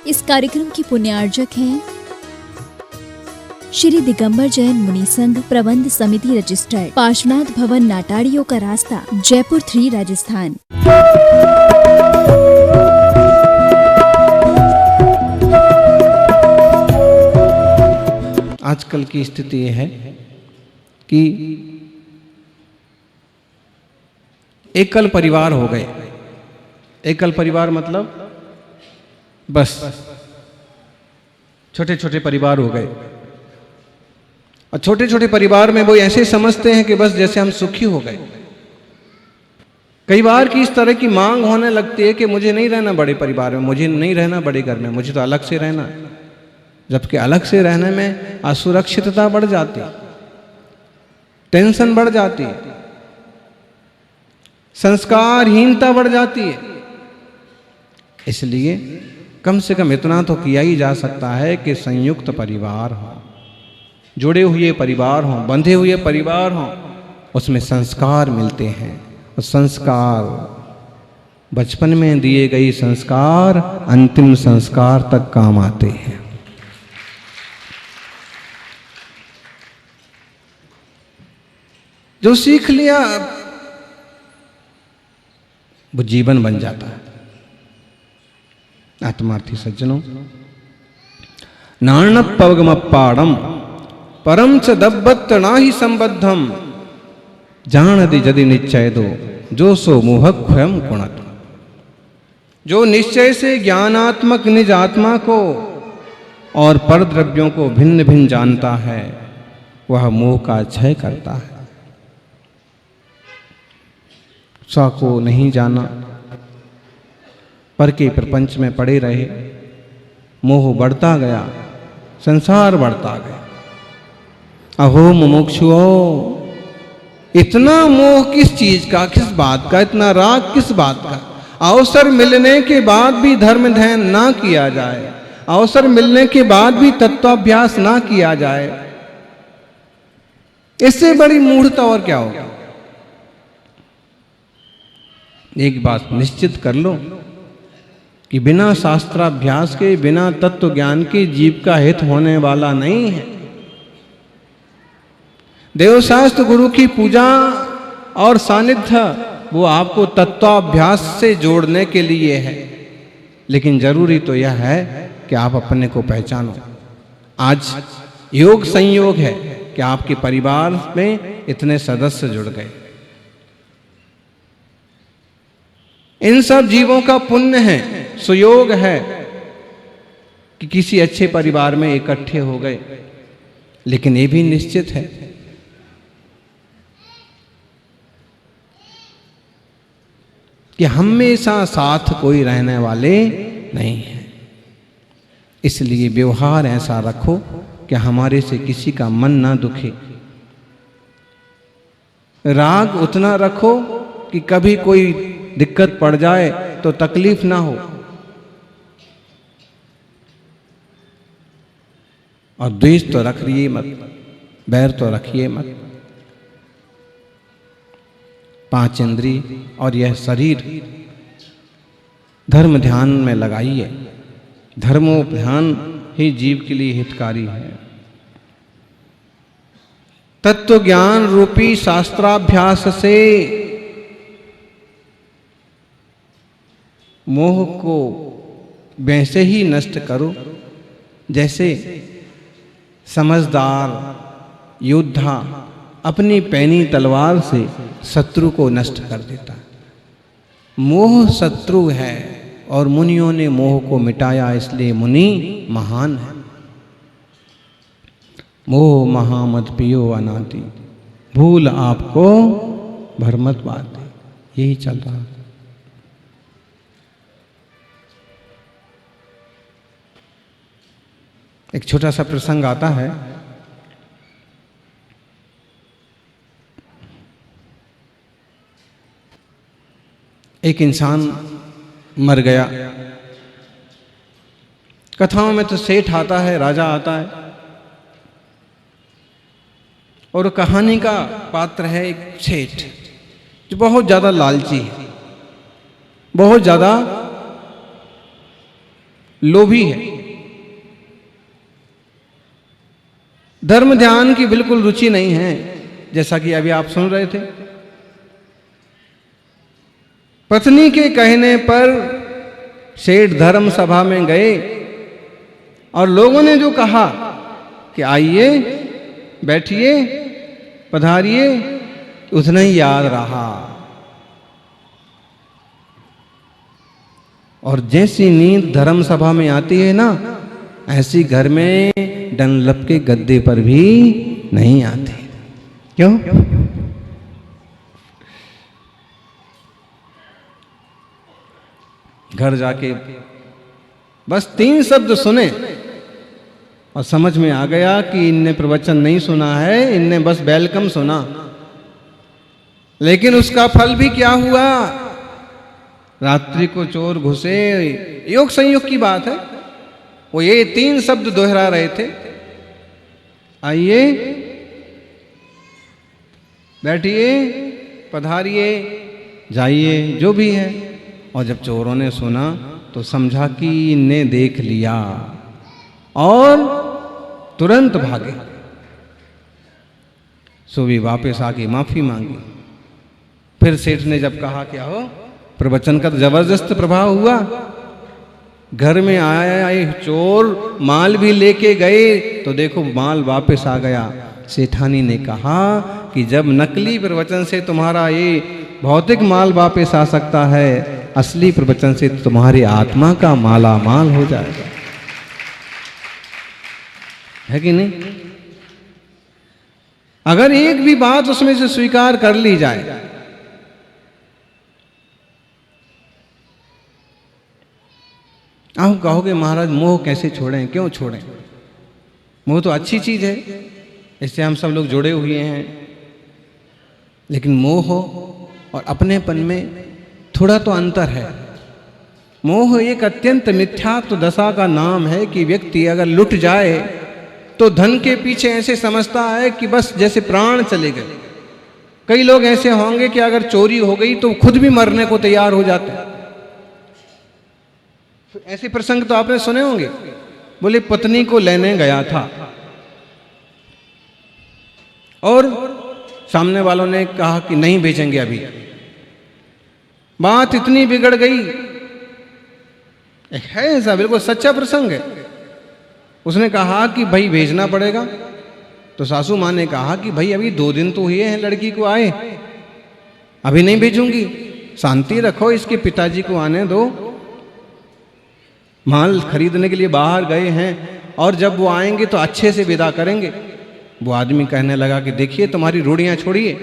इस कार्यक्रम की पुण्यार्जक हैं श्री दिगंबर जैन मुनि संघ प्रबंध समिति रजिस्टर्ड, पार्श्वनाथ भवन, नाटाड़ियों का रास्ता, जयपुर 3, राजस्थान। आजकल की स्थिति यह है कि एकल परिवार हो गए। एकल परिवार मतलब बस छोटे छोटे परिवार हो गए, और छोटे छोटे परिवार में वो ऐसे समझते हैं कि बस जैसे हम सुखी हो गए। कई बार की इस तरह की मांग होने लगती है कि मुझे नहीं रहना बड़े परिवार में, मुझे नहीं रहना बड़े घर में, मुझे तो अलग से रहना है। जबकि अलग से रहने में असुरक्षितता बढ़ जाती, टेंशन बढ़ जाती है, संस्कारहीनता बढ़ जाती है। इसलिए कम से कम इतना तो किया ही जा सकता है कि संयुक्त परिवार हो, जुड़े हुए परिवार हों, बंधे हुए परिवार हों, उसमें संस्कार मिलते हैं। और संस्कार बचपन में दिए गए संस्कार अंतिम संस्कार तक काम आते हैं। जो सीख लिया वो जीवन बन जाता है। आत्मार्थी सज्जनों, नाणपवगमपाड़म परम च दब्बत नाही संबद्धम जानदि यदि निश्चय दो जो सो मोहख्वयम कुणत। जो निश्चय से ज्ञानात्मक निज आत्मा को और पर द्रव्यों को भिन्न भिन्न जानता है, वह मोह का क्षय करता है। स्व को नहीं जाना, पर के प्रपंच में पड़े रहे, मोह बढ़ता गया, संसार बढ़ता गया। अहो मुमुक्षुओ, इतना मोह किस चीज का, किस बात का, इतना राग किस बात का? अवसर मिलने के बाद भी धर्म ध्यान ना किया जाए, अवसर मिलने के बाद भी तत्वाभ्यास ना किया जाए, इससे बड़ी मूढ़ता और क्या होगा? एक बात निश्चित कर लो कि बिना शास्त्राभ्यास के, बिना तत्व ज्ञान के जीव का हित होने वाला नहीं है। देवशास्त्र गुरु की पूजा और सानिध्य वो आपको तत्वाभ्यास से जोड़ने के लिए है, लेकिन जरूरी तो यह है कि आप अपने को पहचानो। आज योग संयोग है कि आपके परिवार में इतने सदस्य जुड़ गए। इन सब जीवों का पुण्य है, सुयोग है कि किसी अच्छे परिवार में इकट्ठे हो गए। लेकिन ये भी निश्चित है कि हमेशा साथ कोई रहने वाले नहीं है। इसलिए व्यवहार ऐसा रखो कि हमारे से किसी का मन ना दुखे। राग उतना रखो कि कभी कोई दिक्कत पड़ जाए तो तकलीफ ना हो, और द्वेष तो रखिए मत, बैर तो रखिए मत। 5 इंद्रिय और यह शरीर धर्म ध्यान में लगाइए। धर्मोध्यान ही जीव के लिए हितकारी है। तत्व ज्ञान रूपी शास्त्राभ्यास से मोह को वैसे ही नष्ट करो जैसे समझदार योद्धा अपनी पैनी तलवार से शत्रु को नष्ट कर देता। मोह शत्रु है और मुनियों ने मोह को मिटाया, इसलिए मुनि महान है। मोह महामद पियो अनादि, भूल आपको भरमत बात। यही चल रहा है। एक छोटा सा प्रसंग आता है। एक इंसान मर गया। कथाओं में तो सेठ आता है, राजा आता है, और कहानी का पात्र है एक सेठ जो बहुत ज्यादा लालची है, बहुत ज्यादा लोभी है, धर्म ध्यान की बिल्कुल रुचि नहीं है, जैसा कि अभी आप सुन रहे थे। पत्नी के कहने पर सेठ धर्म सभा में गए और लोगों ने जो कहा कि आइए, बैठिए, पधारिए, उतना ही याद रहा। और जैसी नींद धर्म सभा में आती है ना, ऐसी घर में डनलप के गद्दे पर भी नहीं आती। क्यों? घर जाके बस 3 शब्द सुने और समझ में आ गया कि इनने प्रवचन नहीं सुना है, इनने बस वेलकम सुना। लेकिन उसका फल भी क्या हुआ? रात्रि को चोर घुसे, योग संयोग की बात है। वो ये 3 शब्द दोहरा रहे थे, आइए, बैठिए, पधारिए, जाइए, जो भी है। और जब चोरों ने सुना तो समझा कि इनने देख लिया और तुरंत भागे। सो भी वापस आके माफी मांगी। फिर सेठ ने जब कहा क्या हो, प्रवचन का तो जबरदस्त प्रभाव हुआ, घर में आए चोर माल भी लेके गए तो देखो माल वापस आ गया। सेठानी ने कहा कि जब नकली प्रवचन से तुम्हारा ये भौतिक माल वापस आ सकता है, असली प्रवचन से तुम्हारी आत्मा का माला माल हो जाएगा। है कि नहीं? अगर एक भी बात उसमें से स्वीकार कर ली जाए, आप कहोगे महाराज मोह कैसे छोड़ें, क्यों छोड़ें? मोह तो अच्छी चीज है, इससे हम सब लोग जुड़े हुए हैं। लेकिन मोह और अपनेपन में थोड़ा तो अंतर है। मोह एक अत्यंत मिथ्यात्व दशा का नाम है कि व्यक्ति अगर लुट जाए तो धन के पीछे ऐसे समझता है कि बस जैसे प्राण चले गए। कई लोग ऐसे होंगे कि अगर चोरी हो गई तो खुद भी मरने को तैयार हो जाते हैं। ऐसे प्रसंग तो आपने सुने होंगे। बोले पत्नी को लेने गया था और सामने वालों ने कहा कि नहीं भेजेंगे अभी। बात इतनी बिगड़ गई, है ऐसा बिल्कुल सच्चा प्रसंग है। उसने कहा कि भाई भेजना पड़ेगा। तो सासू माँ ने कहा कि भाई अभी 2 दिन तो हुए हैं लड़की को आए, अभी नहीं भेजूंगी, शांति रखो, इसके पिताजी को आने दो, माल खरीदने के लिए बाहर गए हैं और जब वो आएंगे तो अच्छे से विदा करेंगे। वो आदमी कहने लगा कि देखिए तुम्हारी रूढ़ियां छोड़िए,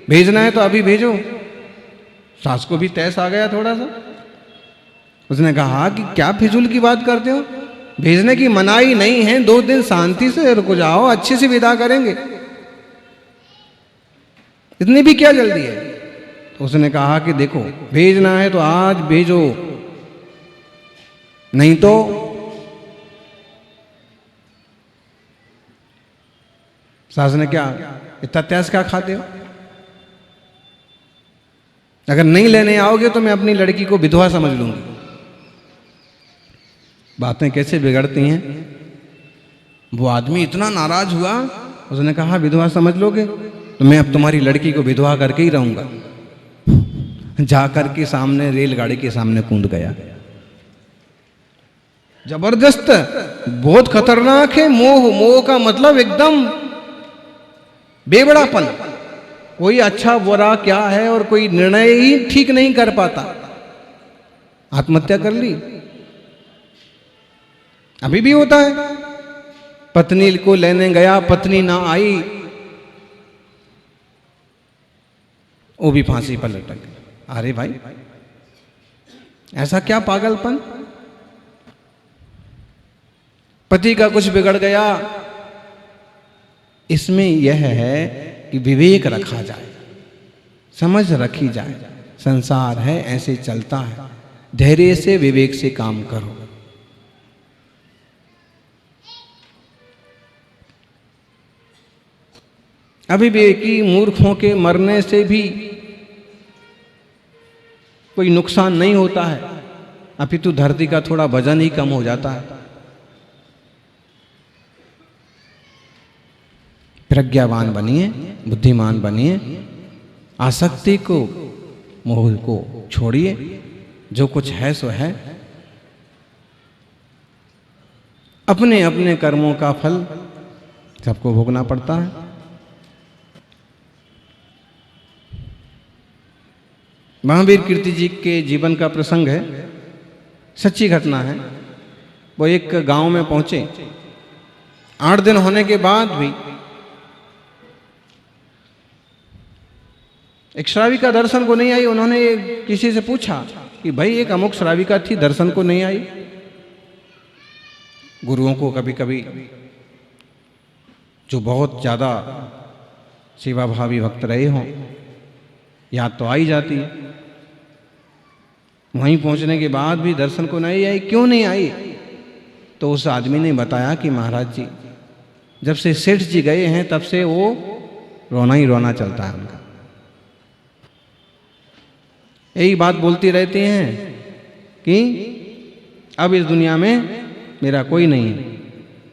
भेजना है तो अभी भेजो। सास को भी तैस आ गया थोड़ा सा। उसने कहा कि क्या फिजूल की बात करते हो, भेजने की मनाही नहीं है, 2 दिन शांति से रुक जाओ, अच्छे से विदा करेंगे, इतनी भी क्या जल्दी है। तो उसने कहा कि देखो भेजना है तो आज भेजो, नहीं तो सास ने क्या इतना त्यास क्या खाते हो, अगर नहीं लेने आओगे तो मैं अपनी लड़की को विधवा समझ लूंगी। बातें कैसे बिगड़ती हैं। वो आदमी इतना नाराज हुआ, उसने कहा विधवा समझ लोगे तो मैं अब तुम्हारी लड़की को विधवा करके ही रहूंगा। जाकर के सामने रेलगाड़ी के सामने कूद गया। जबरदस्त, बहुत खतरनाक है मोह। मोह का मतलब एकदम बेबड़ापन, कोई अच्छा बुरा क्या है और कोई निर्णय ही ठीक नहीं कर पाता, आत्महत्या कर ली। अभी भी होता है। पत्नी को लेने गया, पत्नी ना आई, वो भी फांसी पर लटक गया। अरे भाई ऐसा क्या पागलपन। पति का कुछ बिगड़ गया, इसमें यह है कि विवेक रखा जाए, समझ रखी जाए। संसार है, ऐसे चलता है, धैर्य से विवेक से काम करो। अभी भी कि मूर्खों के मरने से भी कोई नुकसान नहीं होता है। अपितु धरती का थोड़ा वजन ही कम हो जाता है। प्रज्ञावान बनिए, बुद्धिमान बनिए, आसक्ति को, मोह को छोड़िए। जो कुछ है सो है। अपने अपने कर्मों का फल सबको भोगना पड़ता है। महावीर कीर्ति जी के जीवन का प्रसंग है, सच्ची घटना है। वो एक गांव में पहुंचे, 8 दिन होने के बाद भी एक श्राविका दर्शन को नहीं आई। उन्होंने किसी से पूछा कि भाई एक अमुक श्राविका थी, दर्शन को नहीं आई। गुरुओं को कभी कभी जो बहुत ज़्यादा सेवाभावी भक्त रहे हों, याद तो आई जाती है। वहीं पहुंचने के बाद भी दर्शन को नहीं आई। क्यों नहीं आई? तो उस आदमी ने बताया कि महाराज जी, जब से सेठ जी गए हैं तब से वो रोना ही रोना चलता है उनका। यही बात बोलती रहती हैं कि अब इस दुनिया में मेरा कोई नहीं है।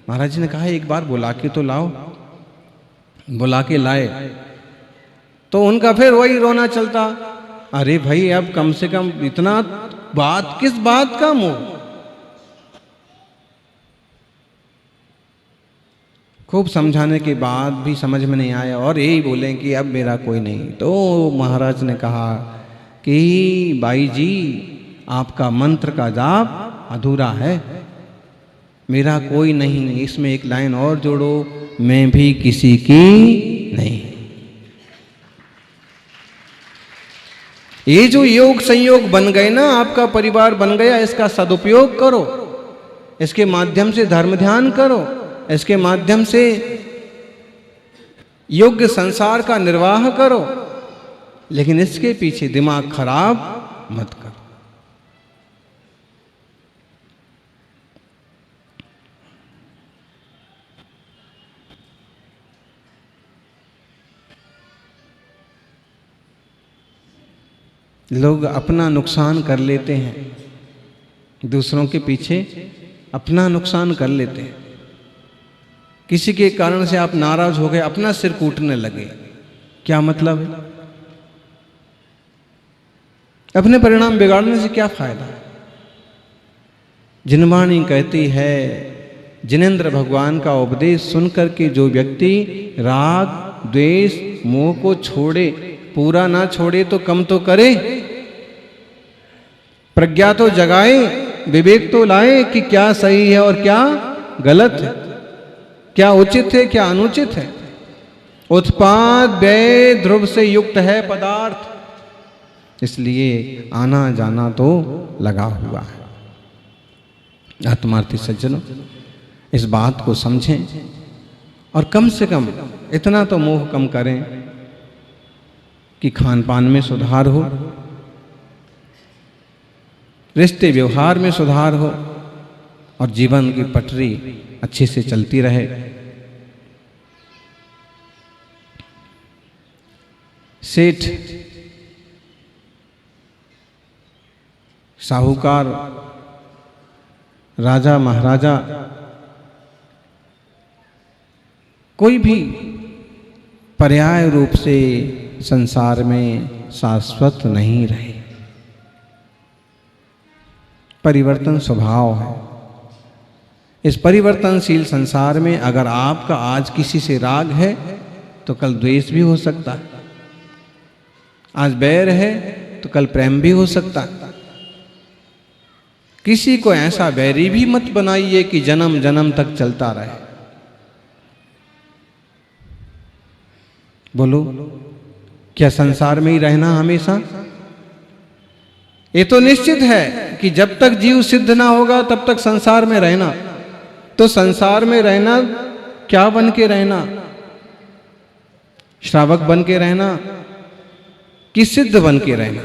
महाराज जी ने कहा एक बार बुला के तो लाओ। बुला के लाए तो उनका फिर वही रोना चलता। अरे भाई, अब कम से कम इतना बात, किस बात का मोह? खूब समझाने के बाद भी समझ में नहीं आया और यही बोले कि अब मेरा कोई नहीं। तो महाराज ने कहा कि बाई जी, आपका मंत्र का जाप अधूरा है। मेरा कोई नहीं, इसमें एक लाइन और जोड़ो, मैं भी किसी की नहीं। ये जो योग संयोग बन गए ना, आपका परिवार बन गया, इसका सदुपयोग करो। इसके माध्यम से धर्म ध्यान करो। इसके माध्यम से योग्य संसार का निर्वाह करो। लेकिन इसके पीछे दिमाग खराब मत करो। लोग अपना नुकसान कर लेते हैं, दूसरों के पीछे अपना नुकसान कर लेते हैं। किसी के कारण से आप नाराज हो गए, अपना सिर कूटने लगे, क्या मतलब है? अपने परिणाम बिगाड़ने से क्या फायदा? जिनवाणी कहती है, जिनेंद्र भगवान का उपदेश सुनकर के जो व्यक्ति राग, द्वेष, मोह को छोड़े, पूरा ना छोड़े तो कम तो करे, प्रज्ञा तो जगाए, विवेक तो लाए कि क्या सही है और क्या गलत है, क्या उचित है क्या अनुचित है। उत्पाद व्यय ध्रुव से युक्त है पदार्थ, इसलिए आना जाना तो लगा हुआ है। आत्मार्थी सज्जनों, इस बात को समझें और कम से कम इतना तो मोह कम करें कि खान पान में सुधार हो, रिश्ते व्यवहार में सुधार हो और जीवन की पटरी अच्छे से चलती रहे। सेठ, साहूकार, राजा महाराजा, कोई भी पर्याय रूप से संसार में शाश्वत नहीं रहे। परिवर्तन स्वभाव है। इस परिवर्तनशील संसार में अगर आपका आज किसी से राग है तो कल द्वेष भी हो सकता है, आज बैर है तो कल प्रेम भी हो सकता है। किसी को ऐसा बैरी भी मत बनाइए कि जन्म जन्म तक चलता रहे। बोलो, क्या संसार में ही रहना हमेशा? ये तो निश्चित है कि जब तक जीव सिद्ध ना होगा तब तक संसार में रहना। तो संसार में रहना क्या बन के रहना? श्रावक बन के रहना कि सिद्ध बन के रहना,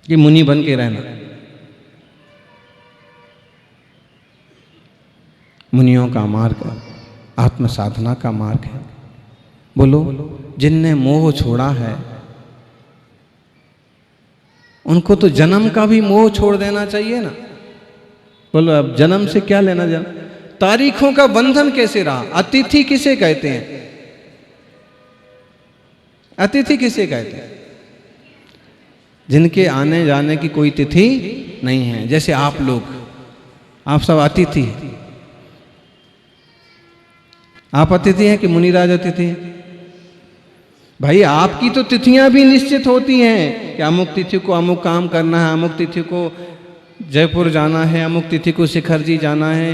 कि मुनि बन के रहना? मुनियों का मार्ग आत्म साधना का मार्ग है। बोलो, जिनने मोह छोड़ा है उनको तो जन्म का भी मोह छोड़ देना चाहिए ना। बोलो अब जन्म से क्या लेना देना। तारीखों का बंधन कैसे रहा। अतिथि किसे कहते हैं? अतिथि किसे कहते हैं? जिनके आने जाने की कोई तिथि नहीं है। जैसे आप लोग, आप सब अतिथि हैं। आप अतिथि हैं कि मुनिराज अतिथि हैं? भाई आपकी तो तिथियां भी निश्चित होती हैं कि अमुक तिथि को अमुक काम करना है, अमुक तिथि को जयपुर जाना है, अमुक तिथि को शिखर जी जाना है।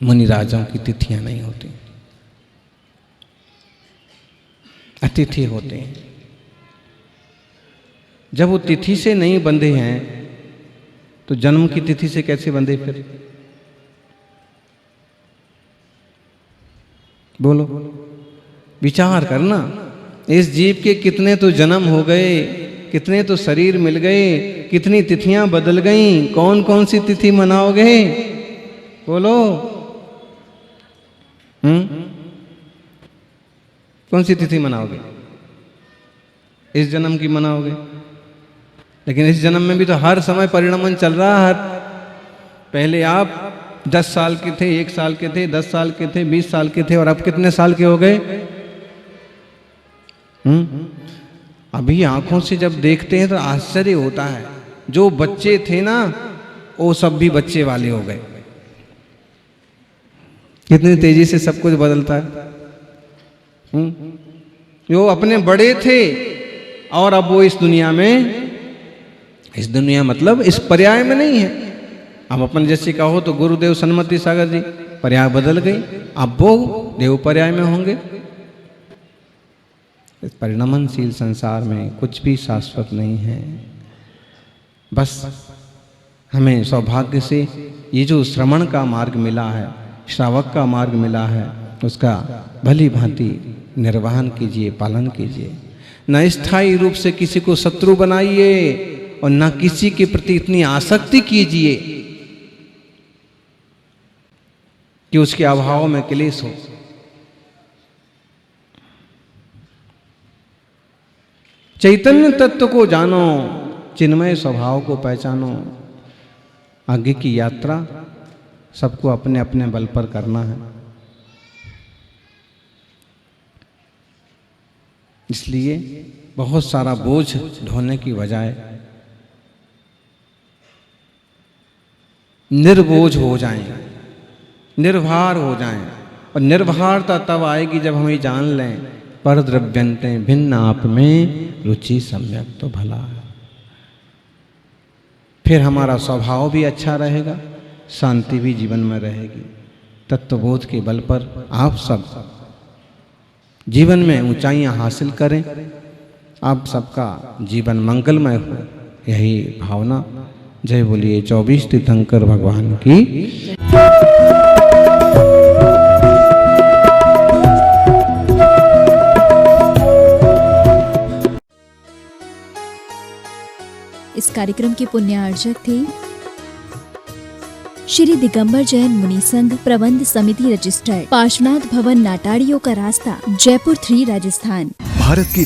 मुनिराजों की तिथियां नहीं होती, अतिथि होते हैं। जब वो तिथि से नहीं बंधे हैं तो जन्म की तिथि से कैसे बंधे फिर? बोलो, विचार करना। इस जीव के कितने तो जन्म हो गए, कितने तो शरीर मिल गए, कितनी तिथियां बदल गईं। कौन कौन सी तिथि मनाओगे? बोलो। कौन सी तिथि मनाओगे? इस जन्म की मनाओगे। लेकिन इस जन्म में भी तो हर समय परिणमन चल रहा है। पहले आप 10 साल के थे, 1 साल के थे, 10 साल के थे, 20 साल के थे, और अब कितने साल के हो गए? अभी आंखों से जब देखते हैं तो आश्चर्य होता है। जो बच्चे थे ना, वो सब भी बच्चे वाले हो गए। कितनी तेजी से सब कुछ बदलता है। जो अपने बड़े थे और अब वो इस दुनिया मतलब इस पर्याय में नहीं है। अब अपन जैसे कहो तो गुरुदेव सन्मति सागर जी, पर्याय बदल गई, अब वो देव पर्याय में होंगे। इस परिणमनशील संसार में कुछ भी शाश्वत नहीं है। बस हमें सौभाग्य से ये जो श्रवण का मार्ग मिला है, श्रावक का मार्ग मिला है, उसका भली भांति निर्वहन कीजिए, पालन कीजिए। न स्थायी रूप से किसी को शत्रु बनाइए और न किसी के प्रति इतनी आसक्ति कीजिए कि उसके अभाव में क्लेश हो। चैतन्य तत्व को जानो, चिन्मय स्वभाव को पहचानो। आगे की यात्रा सबको अपने अपने बल पर करना है। इसलिए बहुत सारा बोझ ढोने की बजाय निर्बोझ हो जाएं, निर्भार हो जाएं। और निर्भरता तब आएगी जब हम ये जान लें, पर द्रव्यंते भिन्न आप में रुचि सम्यक तो भला है। फिर हमारा स्वभाव भी अच्छा रहेगा, शांति भी जीवन में रहेगी। तत्वबोध के बल पर आप सब जीवन में ऊंचाइयां हासिल करें। आप सबका जीवन मंगलमय हो, यही भावना। जय बोलिए 24 तीर्थंकर भगवान की। इस कार्यक्रम के पुण्यार्चक थे श्री दिगंबर जैन मुनि संघ प्रबंध समिति रजिस्टर्ड, पार्श्वनाथ भवन नाटाड़ियों का रास्ता, जयपुर 3 राजस्थान। भारत की